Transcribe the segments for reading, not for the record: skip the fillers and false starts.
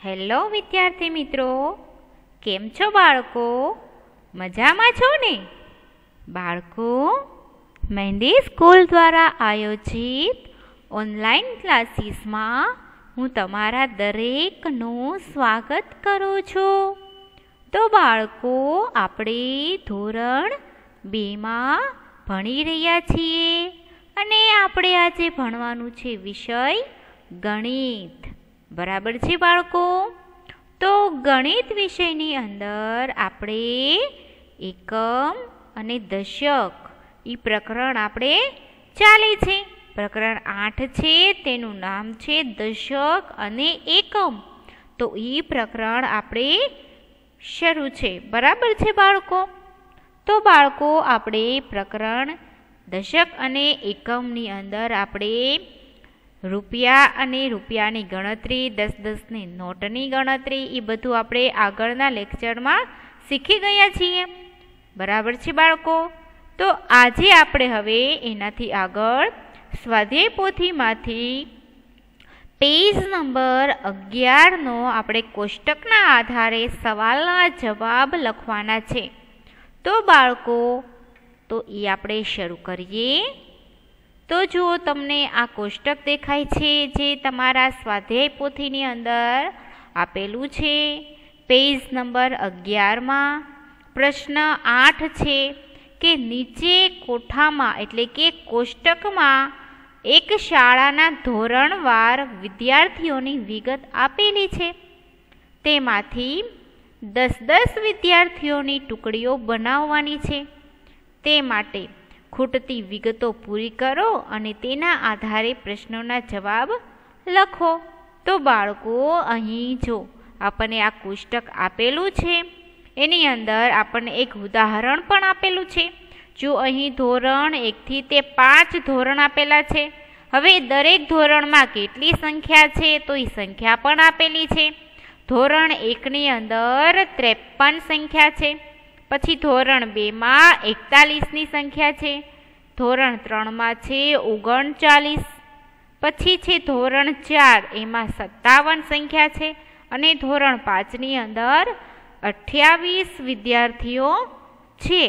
Hello વિદ્યાર્થી મિત્રો, કેમ છો બાળકો? મજામાં છો ને? બાળકો, મહેંદી સ્કૂલ દ્વારા આયોજિત ઓનલાઈન ક્લાસીસમાં હું તમારા દરેકનું સ્વાગત કરું છું. તો બાળકો, આપણે ધોરણ 2માં ભણી રહ્યા છીએ અને આપણે આજે ભણવાનું છે વિષય ગણિત. બરાબર છે બાળકો? તો ગણિત વિષયની અંદર આપણે એકમ અને દશક એ પ્રકરણ આપણે ચાલે છે. પ્રકરણ 8 છે, તેનું નામ છે દશક અને એકમ. તો એ પ્રકરણ આપણે શરૂ છે. બરાબર છે બાળકો? તો બાળકો, આપણે પ્રકરણ દશક અને એકમની અંદર આપણે રૂપિયા અને રૂપિયાની ગણતરી, 10-10ની નોટની ગણતરી, એ બધું આપણે આગળના લેક્ચરમાં શીખી ગયા છીએ. બરાબર છે બાળકો? તો આજે આપણે હવે એનાથી આગળ સ્વાધ્યાય પોથીમાંથી પેજ નંબર 11નો આપણે કોષ્ટકના આધારે સવાલના જવાબ લખવાના છે. તો બાળકો, તો એ આપણે શરૂ કરીએ. તો જુઓ, તમને આ કોષ્ટક દેખાય છે જે તમારા સ્વાધ્યાય પોથીની અંદર આપેલું છે. પેજ નંબર 11માં પ્રશ્ન 8 છે કે નીચે કોઠામાં એટલે કે કોષ્ટકમાં એક શાળાના ધોરણવાર વિદ્યાર્થીઓની વિગત આપેલી છે. તેમાંથી 10-10 વિદ્યાર્થીઓની ટુકડીઓ બનાવવાની છે. તે માટે ખૂટતી વિગતો પૂરી કરો અને તેના આધારે પ્રશ્નોના જવાબ લખો. તો બાળકો, અહીં જો આપણને આ કોષ્ટક આપેલું છે, એની અંદર આપણને એક ઉદાહરણ પણ આપેલું છે. જો અહીં ધોરણ 1થી તે 5 ધોરણ આપેલા છે. હવે દરેક ધોરણમાં કેટલી સંખ્યા છે તો એ સંખ્યા પણ આપેલી છે. ધોરણ 1ની અંદર 53 સંખ્યા છે. પછી ધોરણ 2માં 41ની સંખ્યા છે. ધોરણ 3માં છે 39. પછી છે ધોરણ 4, એમાં 57 સંખ્યા છે. અને ધોરણ 5ની અંદર 28 વિદ્યાર્થીઓ છે.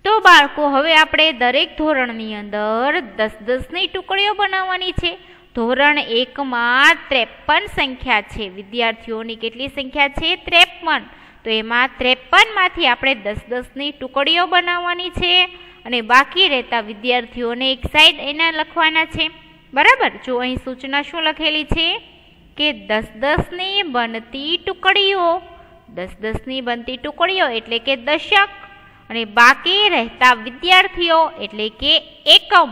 તો બાળકો, હવે આપણે દરેક ધોરણની અંદર 10-10ની ટુકડીઓ બનાવવાની છે. ધોરણ 1માં 53 સંખ્યા છે. વિદ્યાર્થીઓની કેટલી સંખ્યા છે? 53. તો એમાં 53માંથી આપણે 10-10ની ટુકડીઓ બનાવવાની છે અને બાકી રહેતા વિદ્યાર્થીઓને એક સાઈડ એના લખવાના છે. બરાબર? જો અહીં સૂચના શું લખેલી છે કે 10-10ની બનતી ટુકડીઓ, 10-10ની બનતી ટુકડીઓ એટલે કે દશક, અને બાકી રહેતા વિદ્યાર્થીઓ એટલે કે એકમ.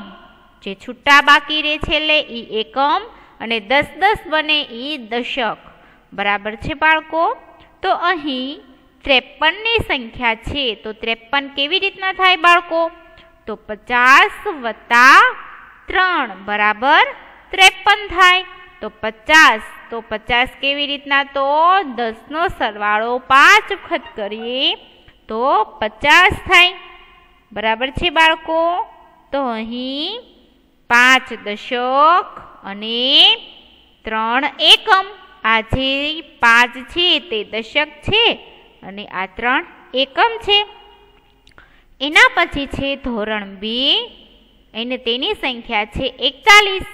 જે છૂટા બાકી રહે છે એટલે એ એકમ, અને 10-10 બને એ દશક. બરાબર છે બાળકો? તો અહીં 53ની સંખ્યા છે. તો 53 કેવી રીતના થાય બાળકો? તો 50 + 3 બરાબર 53 થાય. તો 50 કેવી રીતના? તો 10નો સરવાળો 5 વખત કરીએ તો 50 થાય. બરાબર છે બાળકો? તો અહીં 5 દશક અને 3 એકમ. આ જે 5 છે તે દશક છે અને આ 3 એકમ છે. એના પછી છે ધોરણ 2, અને તેની સંખ્યા છે 41.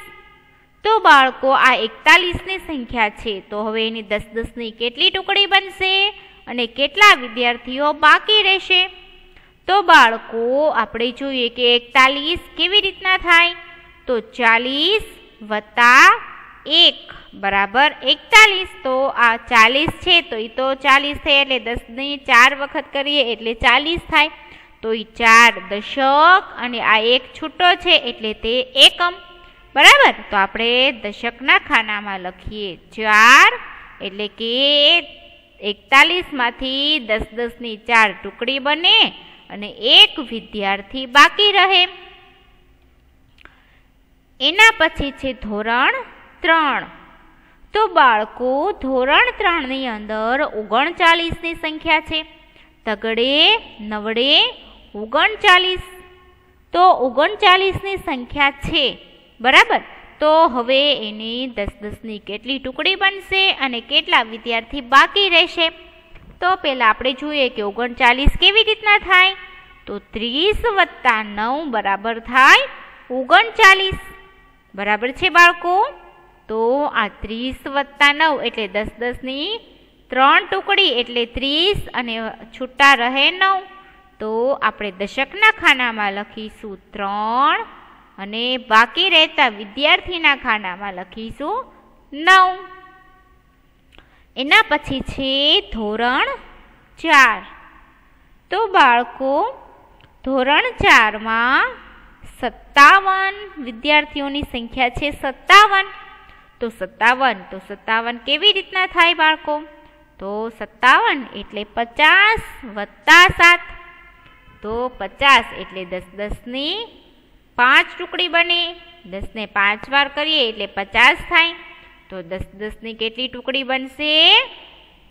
તો બાળકો, આ 41ની સંખ્યા છે. તો હવે એની 10-10ની કેટલી ટુકડી બનશે અને કેટલા વિદ્યાર્થીઓ બાકી રહેશે? તો બાળકો, આપણે જોઈએ કે 41 કેવી રીતના થાય? તો 40 + 1 બરાબર 41. તો આ 40 છે, તો એ તો 40 થાય એટલે 10ની 4 વખત કરીએ એટલે 40 થાય. તો એ 4 દશક અને આ એક છૂટો છે એટલે તે એકમ. બરાબર? તો આપણે દશકના ખાનામાં લખીએ 4, એટલે કે 41માંથી 10-10ની 4 ટુકડી બને અને એક વિદ્યાર્થી બાકી રહે. એના પછી છે ધોરણ 3. તો બાળકો, ધોરણ 3ની અંદર 39ની સંખ્યા છે. તગડે નવડે 39. તો 39ની સંખ્યા છે. બરાબર? તો હવે એની 10-10ની કેટલી ટુકડી બનશે અને કેટલા વિદ્યાર્થી બાકી રહેશે? તો પહેલાં આપણે જોઈએ કે 39 કેવી રીતના થાય. તો 30 + 9 બરાબર થાય 39. બરાબર છે બાળકો? તો આ 30 + 9 એટલે 10-10ની 3 ટુકડી એટલે 30 અને છૂટા રહે 9. તો આપણે દશકના ખાનામાં લખીશું 3 અને બાકી રહેતા વિદ્યાર્થીના ખાનામાં લખીશું 9. એના પછી છે ધોરણ 4. તો બાળકો ધોરણ 4માં 57 વિદ્યાર્થીઓની સંખ્યા છે 57. તો 57 કેવી રીતના થાય બાળકો? તો 57 એટલે 50 + 7. તો 50 એટલે 10-10ની 5 ટુકડી બને. 10ને 5 વાર કરીએ એટલે 50 થાય. તો 10-10ની કેટલી ટુકડી બનશે?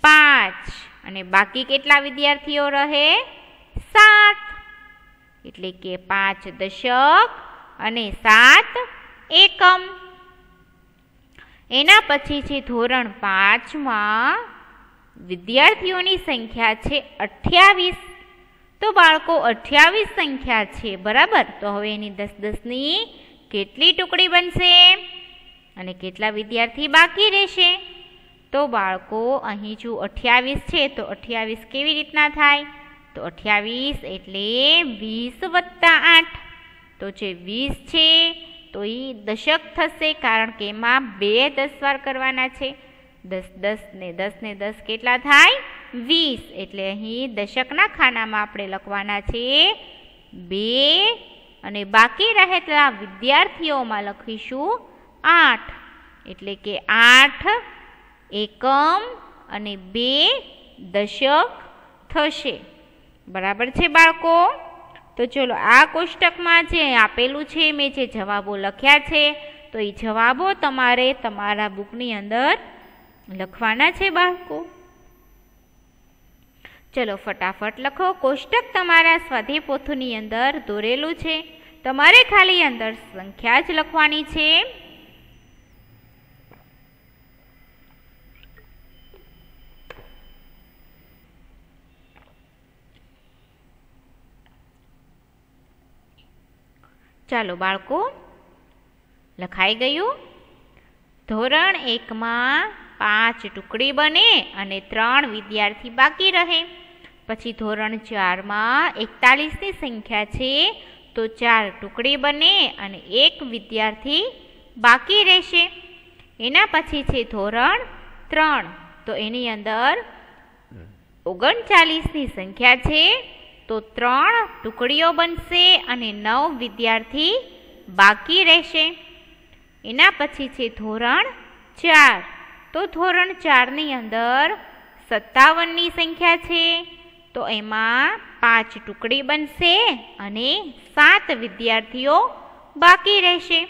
5. અને બાકી કેટલા વિદ્યાર્થીઓ રહે? 7. એટલે કે 5 દશક અને 7 એકમ. એના પછી છે ધોરણ 5માં વિદ્યાર્થીઓની સંખ્યા છે 28. તો બાળકો 28 સંખ્યા છે બરાબર. તો હવે એની 10-10ની કેટલી ટુકડી બનશે અને કેટલા વિદ્યાર્થી બાકી રહેશે? તો બાળકો અહીં જો 28 છે તો 28 કેવી રીતના થાય? તો 28 એટલે 20 + 8. તો જે 20 છે તો એ દશક થશે કારણ કે એમાં 2 10 વાર કરવાના છે. 10 ને 10 કેટલા થાય? 20. એટલે અહીં દશકના ખાનામાં આપણે લખવાના છે 2 અને બાકી રહેલા વિદ્યાર્થીઓમાં લખીશું 8. એટલે કે 8 એકમ અને 2 દશક થશે. બરાબર છે બાળકો? તો ચલો આ કોષ્ટકમાં જે આપેલું છે મેં જે જવાબો લખ્યા છે તો એ જવાબો તમારે તમારા બુકની અંદર લખવાના છે બાળકો. ચલો ફટાફટ લખો. કોષ્ટક તમારા સ્વાધ્યાય પોથીની અંદર દોરેલું છે. તમારે ખાલી અંદર સંખ્યા જ લખવાની છે. ચાલો બાળકો લખાઈ ગયું. ધોરણ 1માં 5 ટુકડી બને અને 3 વિદ્યાર્થી બાકી રહે. પછી ધોરણ 4માં 41ની સંખ્યા છે તો 4 ટુકડી બને અને 1 વિદ્યાર્થી બાકી રહેશે. એના પછી છે ધોરણ 3. તો એની અંદર 39ની સંખ્યા છે તો 3 ટુકડીઓ બનશે અને 9 વિદ્યાર્થી બાકી રહેશે. એના પછી છે ધોરણ 4. તો ધોરણ 4ની અંદર 57ની સંખ્યા છે તો એમાં 5 ટુકડી બનશે અને 7 વિદ્યાર્થીઓ બાકી રહેશે.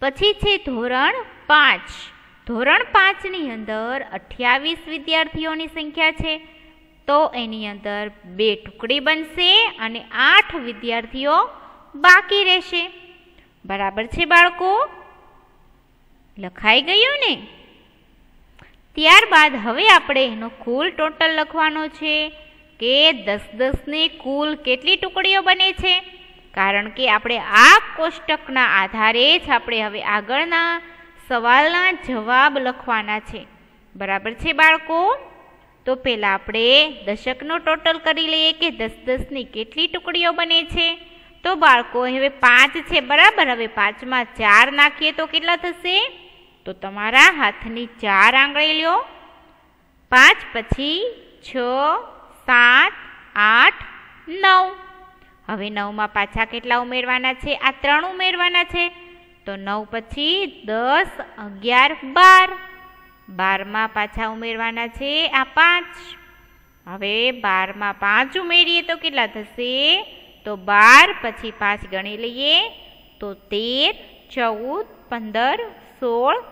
પછી છે ધોરણ 5. ધોરણ 5ની અંદર 28 વિદ્યાર્થીઓની સંખ્યા છે તો એની અંદર 2 ટુકડી બનશે અને 8 વિદ્યાર્થીઓ બાકી રહેશે. બરાબર છે બાળકો? લખાઈ ગયું ને? ત્યારબાદ હવે આપણે એનો કુલ ટોટલ લખવાનો છે કે 10-10ની કુલ કેટલી ટુકડીઓ બને છે. કારણ કે આપણે આ કોષ્ટકના આધારે જ આપણે હવે આગળના સવાલના જવાબ લખવાના છે. બરાબર છે બાળકો? તો પહેલાં આપણે દશકનો ટોટલ કરી લઈએ કે 10-10ની કેટલી ટુકડીઓ બને છે. તો બાળકો હવે 5 છે બરાબર. હવે 5માં 4 નાખીએ તો કેટલા થશે? તો તમારા હાથની 4 આંગળી લ્યો. 5 પછી 6, 7, 8, 9. હવે 9માં પાછા કેટલા ઉમેરવાના છે? આ 3 ઉમેરવાના છે. તો 9 પછી 10, 11, 12. 12માં પાછા ઉમેરવાના છે આ 5. હવે 12માં 5 ઉમેરીએ તો કેટલા થશે? તો 12 પછી 5 ગણી લઈએ તો 13, 14, 15, 16,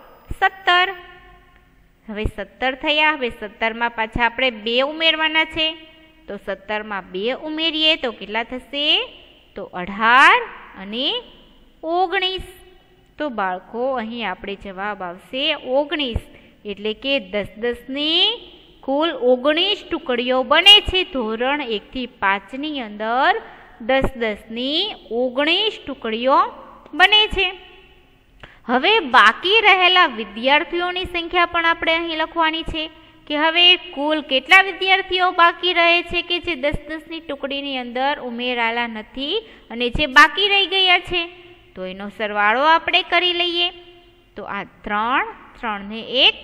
17. હવે 17 થયા. હવે 17માં પાછા આપણે 2 ઉમેરવાના છે તો 17માં 2 ઉમેરીએ તો કેટલા થશે? તો 18 અને 19. તો બાળકો અહીં આપણે જવાબ આવશે 19, એટલે કે 10-10ની કુલ 19 ટુકડીઓ બને છે. ધોરણ 1 થી 5ની અંદર 10-10ની 19 ટુકડીઓ બને છે. હવે બાકી રહેલા વિદ્યાર્થીઓની સંખ્યા પણ આપણે અહીં લખવાની છે કે હવે કુલ કેટલા વિદ્યાર્થીઓ બાકી રહે છે કે જે 10-10ની ટુકડીની અંદર ઉમેરાયેલા નથી અને જે બાકી રહી ગયા છે. તો એનો સરવાળો આપણે કરી લઈએ. તો આ 3, 3 ને 1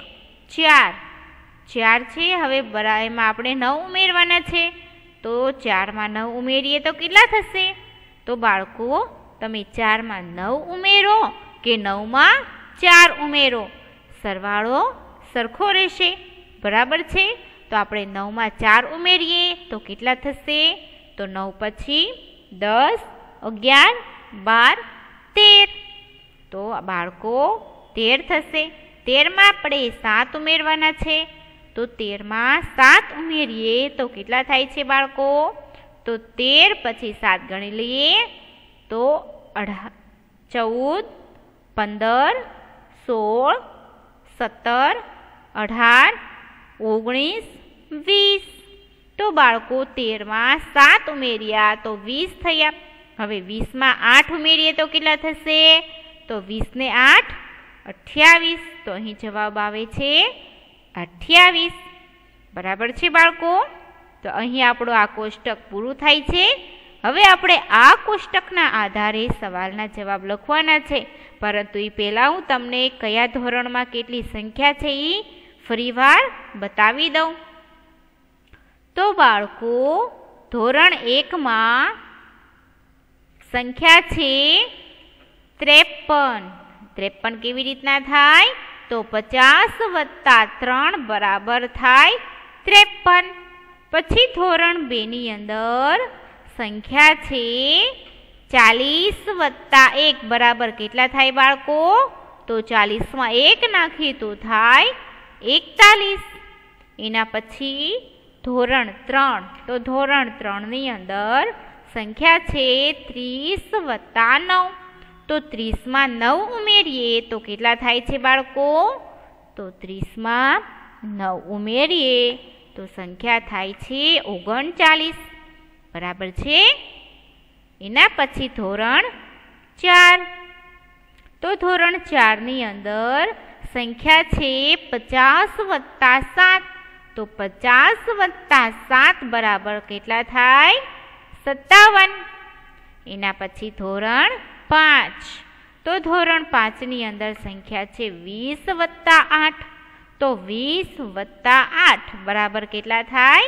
4 છે. હવે એમાં આપણે 9 ઉમેરવાના છે. તો 4માં 9 ઉમેરીએ તો કેટલા થશે? તો બાળકો તમે 4માં 9 ઉમેરો કે 9માં 4 ઉમેરો, સરવાળો સરખો રહેશે. બરાબર છે. તો આપણે 9માં 4 ઉમેરીએ તો કેટલા થશે? તો 9 પછી 10, 11, 12, 13. તો બાળકો 13 થશે. 13માં આપણે 7 ઉમેરવાના છે. તો 13માં 7 ઉમેરીએ તો કેટલા થાય છે બાળકો? તો 13 પછી 7 ગણી લઈએ તો 14, 15, 16, 17, 18, 19, 20. તો બાળકો 13માં 7 ઉમેર્યા તો 20 થયા. હવે 20માં 8 ઉમેરીએ તો કેટલા થશે? તો 20 ને 8 28. તો અહીં જવાબ આવે છે 28. બરાબર છે બાળકો. તો અહીં આપણું આ કોષ્ટક પૂરું થાય છે. હવે આપણે આ કોષ્ટકના આધારે સવાલના જવાબ લખવાના છે, પરંતુ એ પહેલાં હું તમને કયા ધોરણમાં કેટલી સંખ્યા છે એ ફરીવાર બતાવી દઉં. તો બાળકો ધોરણ 1માં સંખ્યા છે 53. 53 કેવી રીતના થાય? તો 50 + 3 બરાબર થાય 53. પછી ધોરણ 2ની અંદર સંખ્યા છે 40 + 1 બરાબર કેટલા થાય બાળકો? તો 40માં 1 નાખીએ તો થાય 41. એના પછી ધોરણ 3. તો ધોરણ 3ની અંદર સંખ્યા છે 30 + 9. તો 30માં 9 ઉમેરીએ તો કેટલા થાય છે બાળકો? તો 30માં 9 ઉમેરીએ તો સંખ્યા થાય છે 39. બરાબર છે. એના પછી ધોરણ 4. તો ધોરણ 4ની અંદર સંખ્યા છે 50 + 7. તો 50 + 7 બરાબર કેટલા થાય? 57. એના પછી ધોરણ 5. તો ધોરણ 5ની અંદર સંખ્યા છે 20 + 8. તો 20 + 8 બરાબર કેટલા થાય?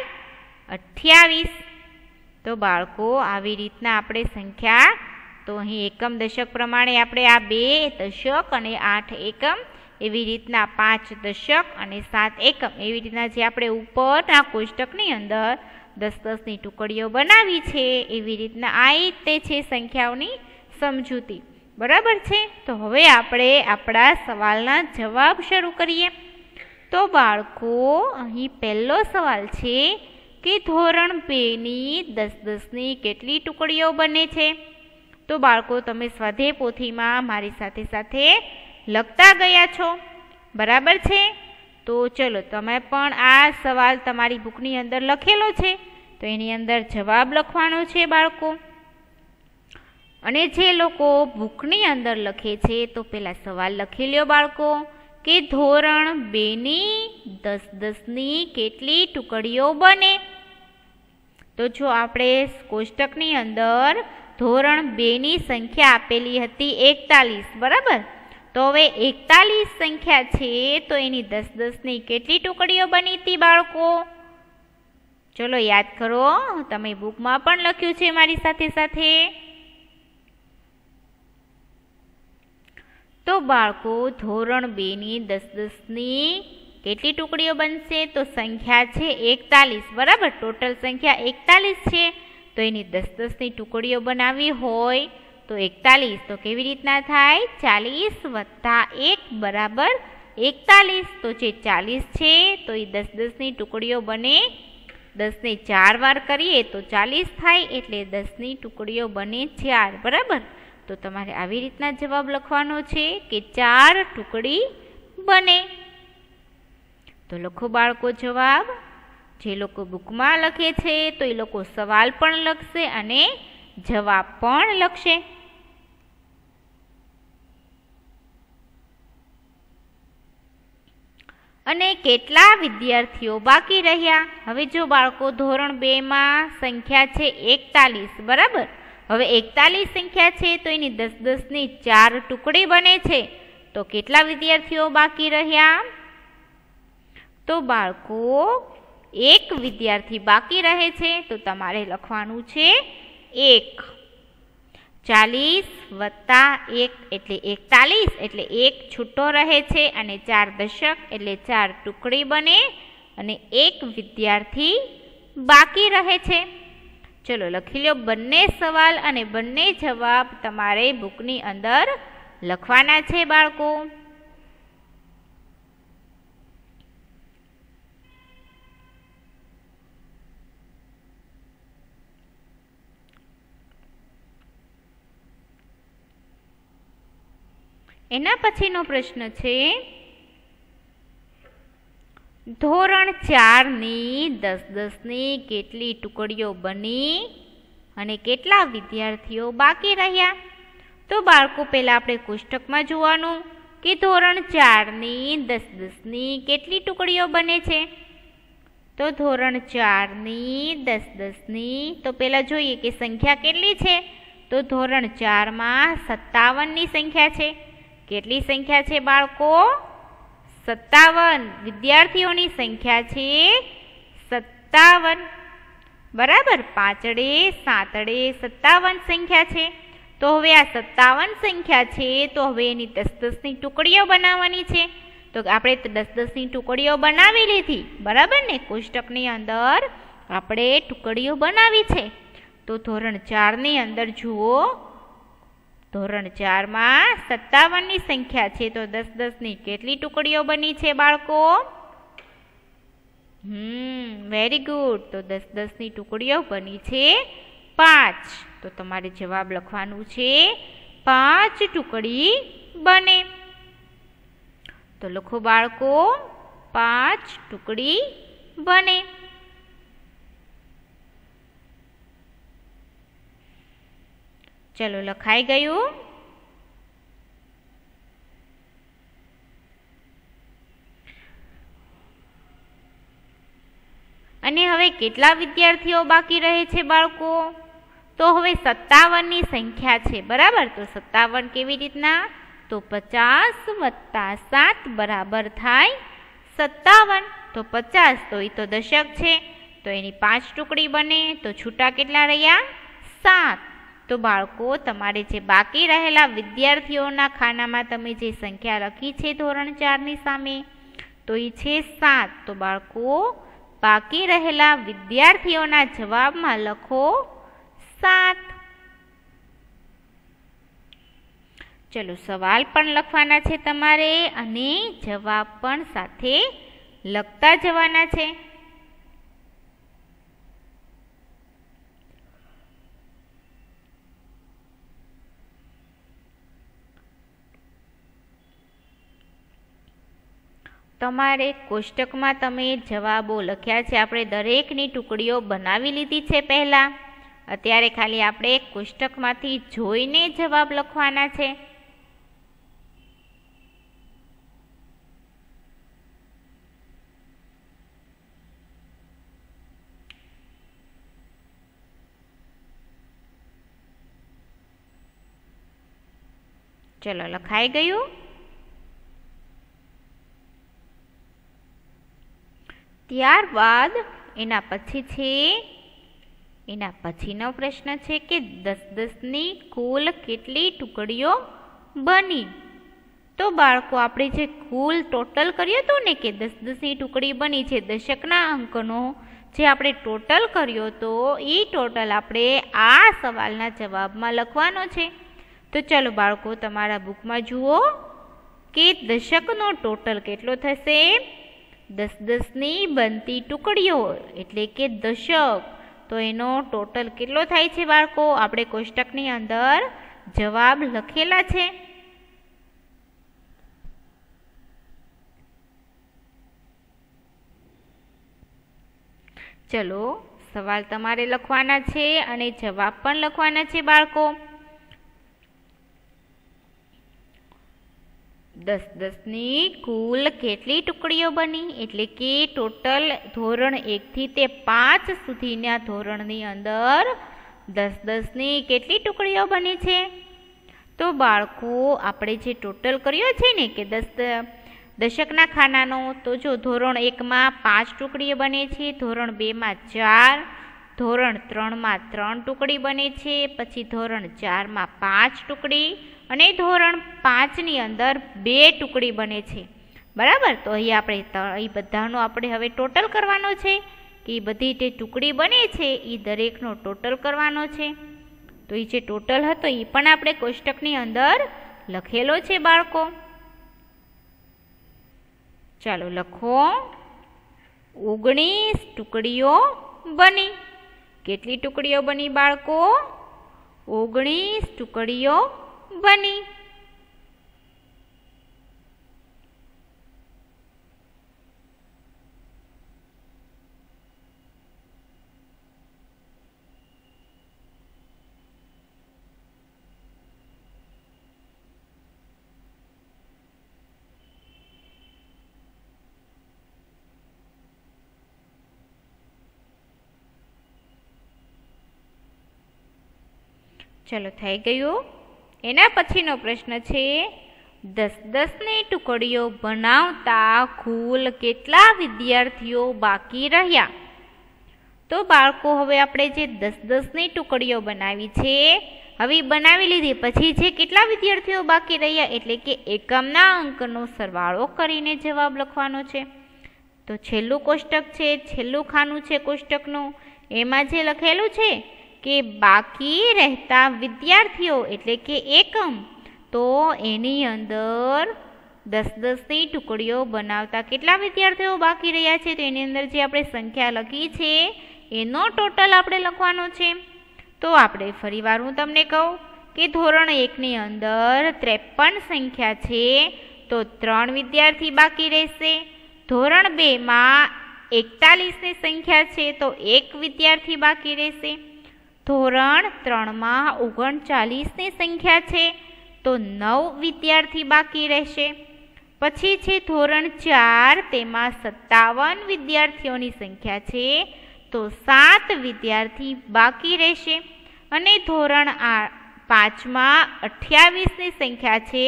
28. તો બાળકો આવી રીતના આપણે સંખ્યા, તો અહીં એકમ દશક પ્રમાણે આપણે આ 2 દશક અને 8 એકમ, એવી રીતના 5 દશક અને 7 એકમ, એવી રીતના જે આપણે ઉપરના કોષ્ટકની અંદર 10-10ની ટુકડીઓ બનાવી છે, એવી રીતના આ રીતે છે સંખ્યાઓની સમજૂતી. બરાબર છે. તો હવે આપણે આપણા સવાલના જવાબ શરૂ કરીએ. તો બાળકો અહીં પહેલો સવાલ છે કે ધોરણ 2ની 10-10ની કેટલી ટુકડીઓ બને છે? તો બાળકો તમે સ્વાધ્યાય પોથીમાં મારી સાથે સાથે લખતા ગયા છો. બરાબર છે. તો ચલો તમે પણ આ સવાલ તમારી બુકની અંદર લખેલો છે, તો એની અંદર જવાબ લખવાનો છે બાળકો. અને જે લોકો બુકની અંદર લખે છે તો પહેલાં સવાલ લખી લ્યો બાળકો કે ધોરણ 2ની 10-10ની કેટલી ટુકડીઓ બને? તો જો આપણે કોષ્ટકની અંદર ધોરણ 2ની સંખ્યા આપેલી હતી 41. બરાબર. તો હવે 41 સંખ્યા છે તો એની 10-10ની કેટલી ટુકડીઓ બની હતી બાળકો? ચલો યાદ કરો. તમે બુકમાં પણ લખ્યું છે મારી સાથે સાથે. તો બાળકો ધોરણ 2ની 10-10ની કેટલી ટુકડીઓ બનશે? તો સંખ્યા છે 41. બરાબર. ટોટલ સંખ્યા 41 છે. તો એની 10-10ની ટુકડીઓ બનાવવી હોય તો 41. તો કેવી રીતના થાય? 40 + 1 બરાબર 41. તો જે 40 છે તો એ 10-10ની ટુકડીઓ બને. 10ને 4 વાર કરીએ તો 40 થાય, એટલે 10ની ટુકડીઓ બને 4. બરાબર. તો તો તમારે આવી રીતના જવાબ લખવાનો છે કે 4 ટુકડી બને. તો લખો બાળકો જવાબ. જે લોકો બુકમાં લખે છે તો એ લોકો સવાલ પણ લખશે અને જવાબ પણ લખશે. અને કેટલા વિદ્યાર્થીઓ બાકી રહ્યા? હવે જો બાળકો ધોરણ 2 માં સંખ્યા છે 41, બરાબર. હવે 41 સંખ્યા છે તો એની 10 ની 4 ટુકડી બને છે. તો કેટલા વિદ્યાર્થીઓ બાકી રહ્યા? તો બાળકો એક વિદ્યાર્થી બાકી રહે છે. તો તમારે લખવાનું છે 1. 40 વત્તા 1 એટલે 41, એટલે 1 છૂટો રહે છે અને 4 દશક એટલે 4 ટુકડી બને અને 1 વિદ્યાર્થી બાકી રહે છે. ચલો લખી લો. બંને સવાલ અને બંને જવાબ તમારે બુકની અંદર લખવાના છે બાળકો. એના પછીનો પ્રશ્ન છે ધોરણ 4 ની 10 ની કેટલી ટુકડીઓ બની અને કેટલા વિદ્યાર્થીઓ બાકી રહ્યા? તો બાળકો પહેલા આપણે કોષ્ટકમાં જોવાનું કે ધોરણ 4 ની 10 ની કેટલી ટુકડીઓ બને છે. તો ધોરણ 4 ની 10 ની તો પહેલા જોઈએ કે સંખ્યા કેટલી છે. તો ધોરણ 4 માં 57 ની સંખ્યા છે. કેટલી સંખ્યા છે બાળકો? 57. વિદ્યાર્થીઓની સંખ્યા છે 57, બરાબર. 5 7 57 સંખ્યા છે. તો હવે આ 57 સંખ્યા છે તો હવે એની 10 ની ટુકડીઓ બનાવવાની છે. તો આપણે 10 ની ટુકડીઓ બનાવી લીધી, બરાબર ને. કોષ્ટકની અંદર આપણે ટુકડીઓ બનાવી છે. તો ધોરણ 4 ની અંદર જુઓ, ધોરણ 4 માં 57 ની સંખ્યા છે તો 10 ની કેટલી ટુકડીઓ બની છે બાળકો? Very good. તો 10 ની ટુકડીઓ બની છે 5. તો તમારે જવાબ લખવાનું છે 5 ટુકડી બને. તો લખો બાળકો 5 ટુકડી બને. ચલો લખાઈ ગયું. અને હવે કેટલા વિદ્યાર્થીઓ બાકી રહે છે બાળકો? તો હવે 57 ની સંખ્યા છે, બરાબર. તો 57 કેવી રીતના? તો 50 વત્તા 7 બરાબર થાય 57. તો 50 તો એ તો દશક છે તો એની 5 ટુકડી બને. તો છૂટા કેટલા રહ્યા? 7. તો બાળકો તમારે જે બાકી રહેલા વિદ્યાર્થીઓના ખાનામાં તમે જે સંખ્યા લખી છે ધોરણ 4 ની સામે તો એ છે 7. તો બાળકો બાકી રહેલા વિદ્યાર્થીઓના જવાબમાં લખો 7. ચલો સવાલ પણ લખવાના છે તમારે અને જવાબ પણ સાથે લખતા જવાના છે. તમારે કોષ્ટકમાં તમે જવાબો લખ્યા છે. આપણે દરેકની ટુકડીઓ બનાવી લીધી છે પહેલાં. અત્યારે ખાલી આપણે કોષ્ટકમાંથી જોઈને જવાબ લખવાના છે. ચલો લખાઈ ગયું. ત્યારબાદ એના પછીનો પ્રશ્ન છે કે 10 ની કુલ કેટલી ટુકડીઓ બની? તો બાળકો આપણે જે કુલ ટોટલ કર્યું હતું ને કે 10 ની ટુકડી બની છે, દશકના અંકનો જે આપણે ટોટલ કર્યો હતો એ ટોટલ આપણે આ સવાલના જવાબમાં લખવાનો છે. તો ચાલો બાળકો તમારા બુકમાં જુઓ કે દશકનો ટોટલ કેટલો થશે. 10 ની બનતી ટુકડીઓ એટલે કે દશક. તો એનો ટોટલ કેટલો થાય છે બાળકો? આપણે કોષ્ટકની અંદર જવાબ લખેલા છે? ચલો, સવાલ તમારે લખવાના છે અને જવાબ પણ લખવાના છે બાળકો. 10-10ની કુલ કેટલી ટુકડીઓ બની? એટલે કે ટોટલ ધોરણ 1 થી તે 5 સુધીના ધોરણની અંદર 10-10ની કેટલી ટુકડીઓ બની છે? તો બાળકો આપણે જે ટોટલ કર્યો છે ને કે દશકના ખાનાનો, તો જો ધોરણ 1માં 5 ટુકડીઓ બને છે, ધોરણ 2માં 4, ધોરણ 3માં 3 ટુકડી બને છે, પછી ધોરણ 4માં 5 ટુકડી અને ધોરણ 5ની અંદર 2 ટુકડી બને છે. બરાબર. તો અહીં આપણે એ બધાનો આપણે હવે ટોટલ કરવાનો છે કે એ બધી જે ટુકડી બને છે એ દરેકનો ટોટલ કરવાનો છે. તો એ જે ટોટલ હતો એ પણ આપણે કોષ્ટકની અંદર લખેલો છે બાળકો. ચાલો લખો. 19 ટુકડીઓ બની. કેટલી ટુકડીઓ બની બાળકો? 19 ટુકડીઓ બની. ચલો, થઈ ગયું. એના પછીનો પ્રશ્ન છે 10-10ની ટુકડીઓ બનાવતા કુલ કેટલા વિદ્યાર્થીઓ બાકી રહ્યા? તો બાળકો હવે આપણે જે 10-10ની ટુકડીઓ બનાવી છે, હવે બનાવી લીધી પછી જે કેટલા વિદ્યાર્થીઓ બાકી રહ્યા એટલે કે એકમના અંકનો સરવાળો કરીને જવાબ લખવાનો છે. તો છેલ્લું કોષ્ટક છે, છેલ્લું ખાનું છે કોષ્ટકનું, એમાં જે લખેલું છે કે બાકી રહેતા વિદ્યાર્થીઓ એટલે કે એકમ, તો એની અંદર 10-10ની ટુકડીઓ બનાવતા કેટલા વિદ્યાર્થીઓ બાકી રહ્યા છે? તો એની અંદર જે આપણે સંખ્યા લખી છે એનો ટોટલ આપણે લખવાનો છે. તો આપણે ફરીવાર હું તમને કહું કે ધોરણ 1ની અંદર 53 સંખ્યા છે, તો 3 વિદ્યાર્થી બાકી રહેશે. ધોરણ 2માં 41ની સંખ્યા છે, તો 1 વિદ્યાર્થી બાકી રહેશે. ધોરણ 3માં 39ની સંખ્યા છે, તો 9 વિદ્યાર્થી બાકી રહેશે. પછી છે ધોરણ 4, તેમાં 57 વિદ્યાર્થીઓની સંખ્યા છે, તો 7 વિદ્યાર્થી બાકી રહેશે. અને ધોરણ 5માં 28ની સંખ્યા છે,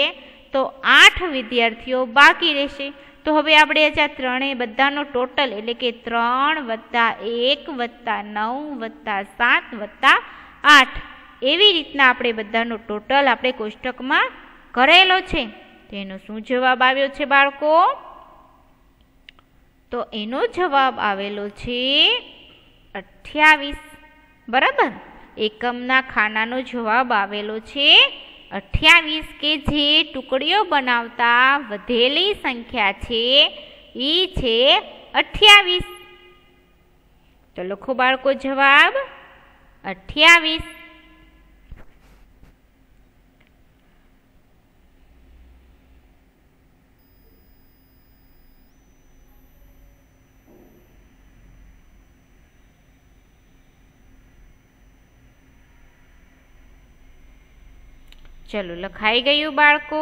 તો 8 વિદ્યાર્થીઓ બાકી રહેશે. તો હવે આપણે આ ત્રણેય બધાનો ટોટલ એટલે કે 3 + 1 + 9 + 7 + 8 એવી રીતના આપણે બધાનો ટોટલ આપણે કોષ્ટકમાં કરેલો છે. તેનો શું જવાબ આવ્યો છે બાળકો? તો એનો જવાબ આવેલો છે 28. બરાબર. એકમના ખાનાનો જવાબ આવેલો છે 28 કે જે ટુકડીઓ બનાવતા વધેલી સંખ્યા છે એ છે 28. તો લખો બાળકો જવાબ 28. ચલો, લખાઈ ગયું બાળકો?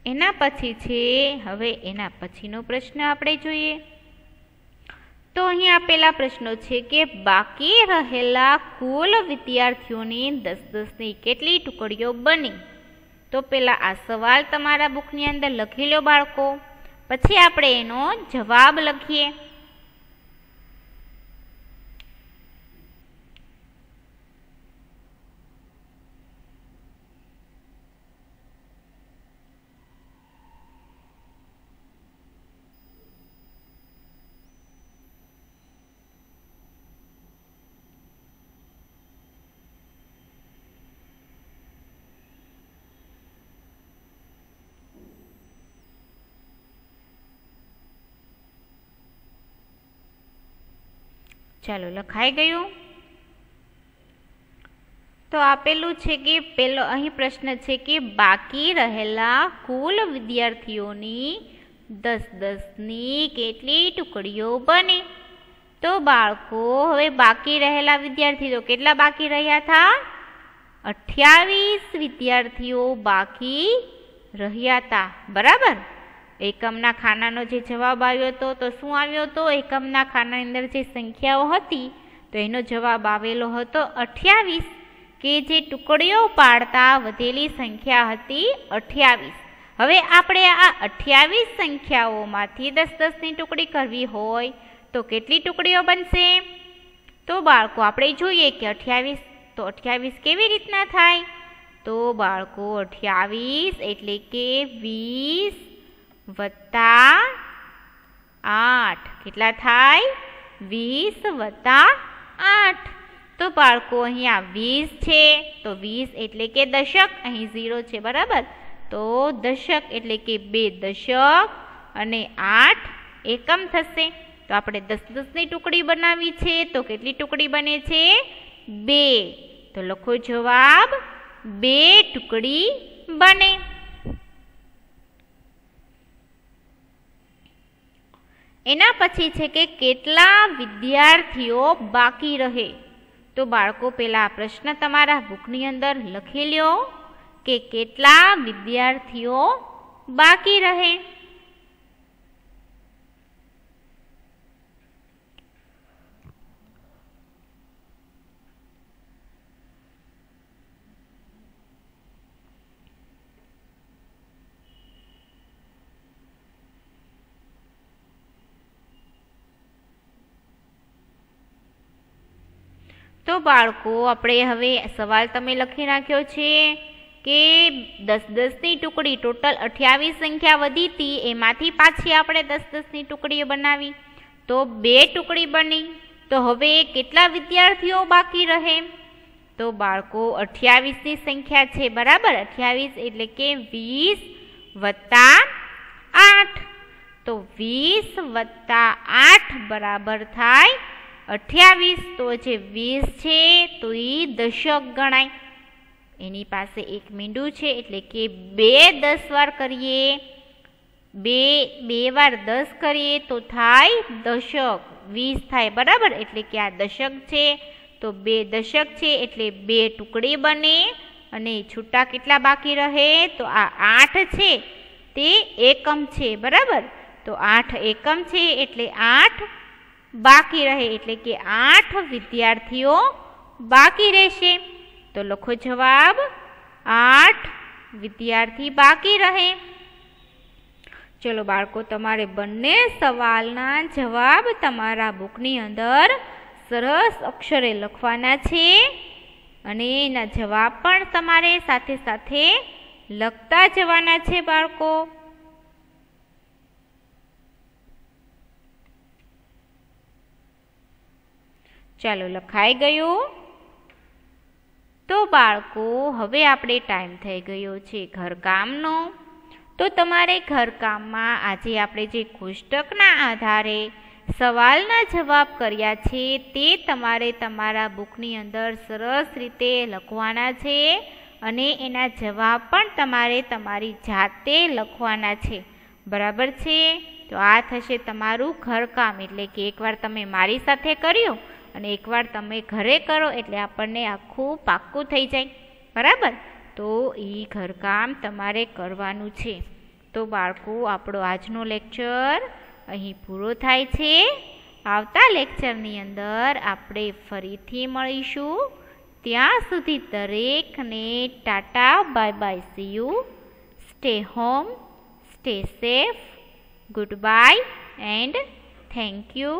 એના પછી છે હવે એના પછીનો પ્રશ્ન આપણે જોઈએ. તો અહીં આપેલા પ્રશ્નો છે કે બાકી રહેલા કુલ વિદ્યાર્થીઓની 10-10ની કેટલી ટુકડીઓ બની? તો પહેલાં આ સવાલ તમારા બુકની અંદર લખી લો બાળકો, પછી આપણે એનો જવાબ લખીએ. ચાલો લખાઈ ગયું. તો આપેલું છે કે પેલો અહીં પ્રશ્ન છે કે બાકી રહેલા કુલ વિદ્યાર્થીઓની 10-10ની કેટલી ટુકડીઓ બને? તો બાળકો હવે બાકી રહેલા વિદ્યાર્થીઓ કેટલા બાકી રહ્યા હતા? 28 વિદ્યાર્થીઓ બાકી રહ્યા હતા. બરાબર. એકમના ખાનાનો જે જવાબ આવ્યો હતો તો શું આવ્યો હતો? એકમના ખાનાની અંદર જે સંખ્યાઓ હતી તો એનો જવાબ આવેલો હતો 28, કે જે ટુકડીઓ પાડતા વધેલી સંખ્યા હતી 28. હવે આપણે આ 28 સંખ્યાઓમાંથી 10-10ની ટુકડી કરવી હોય તો કેટલી ટુકડીઓ બનશે? તો બાળકો આપણે જોઈએ કે 28 તો 28 કેવી રીતના થાય? તો બાળકો 28 એટલે કે 20 વત્તા 8 કેટલા થાય? 20 વત્તા 8. તો બાળકો અહીંયા 20 છે તો 20 એટલે કે દશક, અહીં 0 છે. બરાબર. તો દશક એટલે કે 2 દશક અને 8 એકમ થશે. તો આપણે 10-10ની ટુકડી બનાવી છે તો કેટલી ટુકડી બને છે? 2. તો લખો જવાબ 2 ટુકડી બને. એના પછી છે કે કેટલા વિદ્યાર્થીઓ બાકી રહે? તો બાળકો પહેલા પ્રશ્ન તમારા બુકની અંદર લખી લ્યો કે કેટલા વિદ્યાર્થીઓ બાકી રહે? તો બાળકો આપણે હવે સવાલ તમે લખી નાખ્યો છે કે 10-10ની ટુકડી ટોટલ 28 સંખ્યા વધી હતી એમાંથી પાછી આપણે 10-10ની ટુકડીઓ બનાવી તો 2 ટુકડી બની. તો હવે કેટલા વિદ્યાર્થીઓ બાકી રહે? તો બાળકો 28ની સંખ્યા છે. બરાબર. 28 એટલે કે 20 વત્તા 8. તો 20 વત્તા 8 બરાબર થાય 28. તો જે 20 છે તો એ દશક ગણાય. એની પાસે એક મીંડું છે એટલે કે 2 10 વાર કરીએ, 2 વાર 10 કરીએ તો થાય દશક, 20 થાય. બરાબર. એટલે કે આ દશક છે તો 2 દશક છે એટલે 2 ટુકડી બને. અને છૂટા કેટલા બાકી રહે? તો આ 8 છે તે એકમ છે. બરાબર. તો 8 એકમ છે એટલે 8 બાકી રહે એટલે કે 8 વિદ્યાર્થીઓ બાકી રહેશે. તો લખો જવાબ 8 વિદ્યાર્થી બાકી રહે. ચલો બાળકો તમારે બંને સવાલના જવાબ તમારા બુકની અંદર સરસ અક્ષરે લખવાના છે અને એના જવાબ પણ તમારે સાથે સાથે લખતા જવાના છે બાળકો. ચાલો લખાઈ ગયું. તો બાળકો હવે આપણે ટાઈમ થઈ ગયો છે ઘરકામનો. તો તમારે ઘરકામમાં આજે આપણે જે કોષ્ટકના આધારે સવાલના જવાબ કર્યા છે તે તમારે તમારા બુકની અંદર સરસ રીતે લખવાના છે અને એના જવાબ પણ તમારે તમારી જાતે લખવાના છે. બરાબર છે. તો આ થશે તમારું ઘરકામ. એટલે કે એકવાર તમે મારી સાથે કર્યું અને એકવાર તમે ઘરે કરો એટલે આપણને આખું પાક્કું થઈ જાય. બરાબર. તો એ ઘરકામ તમારે કરવાનું છે. તો બાળકો આપણો આજનો લેક્ચર અહીં પૂરો થાય છે. આવતા લેક્ચરની અંદર આપણે ફરીથી મળીશું. ત્યાં સુધી દરેકને Tata, bye bye, C you, stay home, stay safe, good bye and thank you.